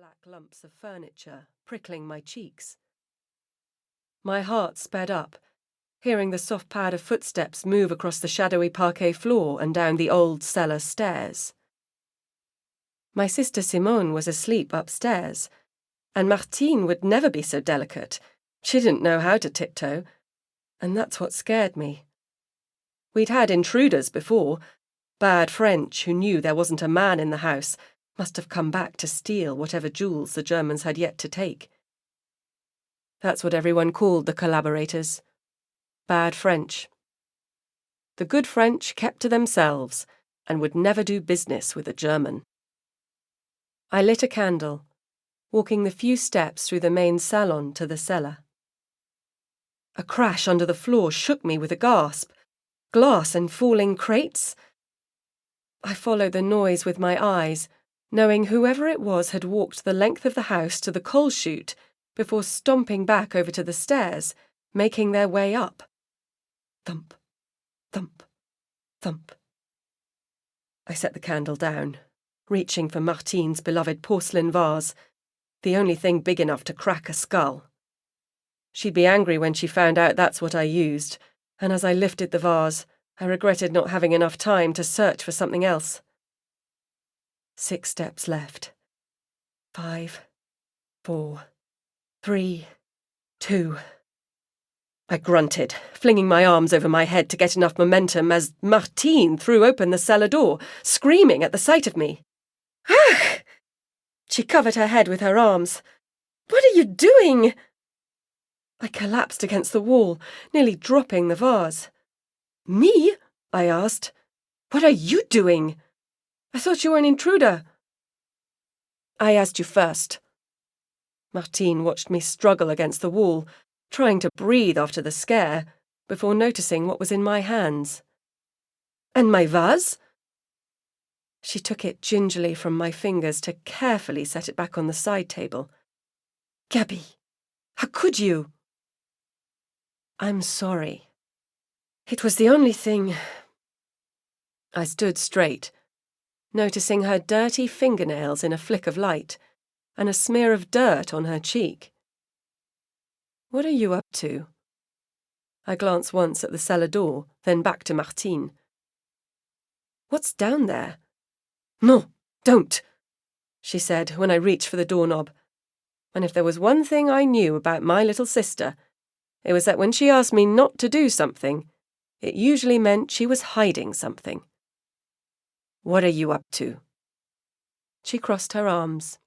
black lumps of furniture, prickling my cheeks. My heart sped up, hearing the soft pad of footsteps move across the shadowy parquet floor and down the old cellar stairs. My sister Simone was asleep upstairs, and Martine would never be so delicate. She didn't know how to tiptoe, and that's what scared me. We'd had intruders before, bad French who knew there wasn't a man in the house, must have come back to steal whatever jewels the Germans had yet to take. That's what everyone called the collaborators. Bad French. The good French kept to themselves and would never do business with a German. I lit a candle, walking the few steps through the main salon to the cellar. A crash under the floor shook me with a gasp. Glass and falling crates? I followed the noise with my eyes, knowing whoever it was had walked the length of the house to the coal chute before stomping back over to the stairs, making their way up. Thump, thump, thump. I set the candle down, reaching for Martine's beloved porcelain vase, the only thing big enough to crack a skull. She'd be angry when she found out that's what I used, and as I lifted the vase, I regretted not having enough time to search for something else. 6 steps left. 5, 4, 3, 2. I grunted, flinging my arms over my head to get enough momentum as Martine threw open the cellar door, screaming at the sight of me. Ah! She covered her head with her arms. What are you doing? I collapsed against the wall, nearly dropping the vase. Me? I asked. What are you doing? I thought you were an intruder. I asked you first. Martine watched me struggle against the wall, trying to breathe after the scare, before noticing what was in my hands. And my vase? She took it gingerly from my fingers to carefully set it back on the side table. Gabby, how could you? I'm sorry. It was the only thing. I stood straight, noticing her dirty fingernails in a flick of light, and a smear of dirt on her cheek. What are you up to? I glanced once at the cellar door, then back to Martine. What's down there? No, don't, she said when I reached for the doorknob. And if there was one thing I knew about my little sister, it was that when she asked me not to do something, it usually meant she was hiding something. What are you up to? She crossed her arms.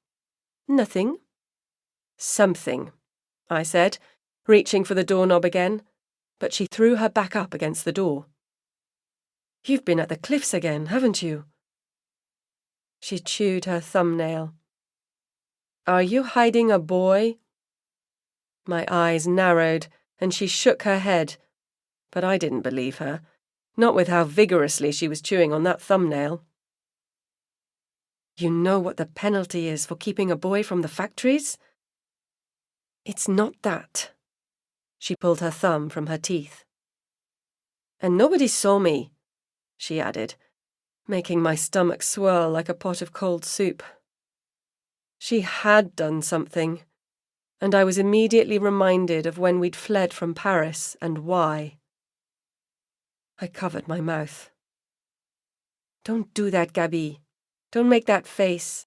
Nothing. Something, I said, reaching for the doorknob again, but she threw her back up against the door. You've been at the cliffs again, haven't you? She chewed her thumbnail. Are you hiding a boy? My eyes narrowed, and she shook her head, but I didn't believe her, not with how vigorously she was chewing on that thumbnail. You know what the penalty is for keeping a boy from the factories? It's not that. She pulled her thumb from her teeth. And nobody saw me, she added, making my stomach swirl like a pot of cold soup. She had done something, and I was immediately reminded of when we'd fled from Paris and why. I covered my mouth. Don't do that, Gabby. Don't make that face.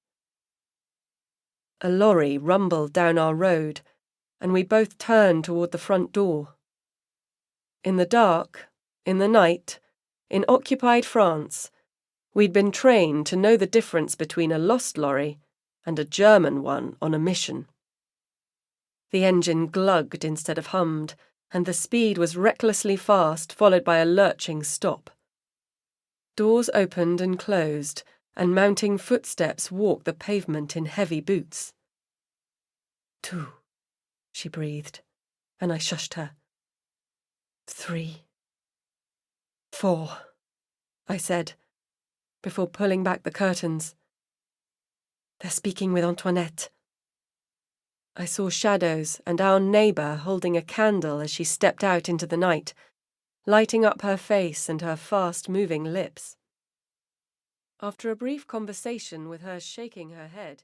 A lorry rumbled down our road, and we both turned toward the front door. In the dark, in the night, in occupied France, we'd been trained to know the difference between a lost lorry and a German one on a mission. The engine glugged instead of hummed, and the speed was recklessly fast, followed by a lurching stop. Doors opened and closed, and mounting footsteps walked the pavement in heavy boots. 2, she breathed, and I shushed her. 3, 4, I said, before pulling back the curtains. They're speaking with Antoinette. I saw shadows and our neighbour holding a candle as she stepped out into the night, lighting up her face and her fast-moving lips. After a brief conversation with her shaking her head,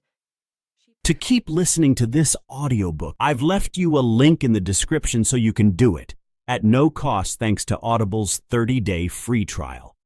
To keep listening to this audiobook, I've left you a link in the description so you can do it, at no cost thanks to Audible's 30-day free trial.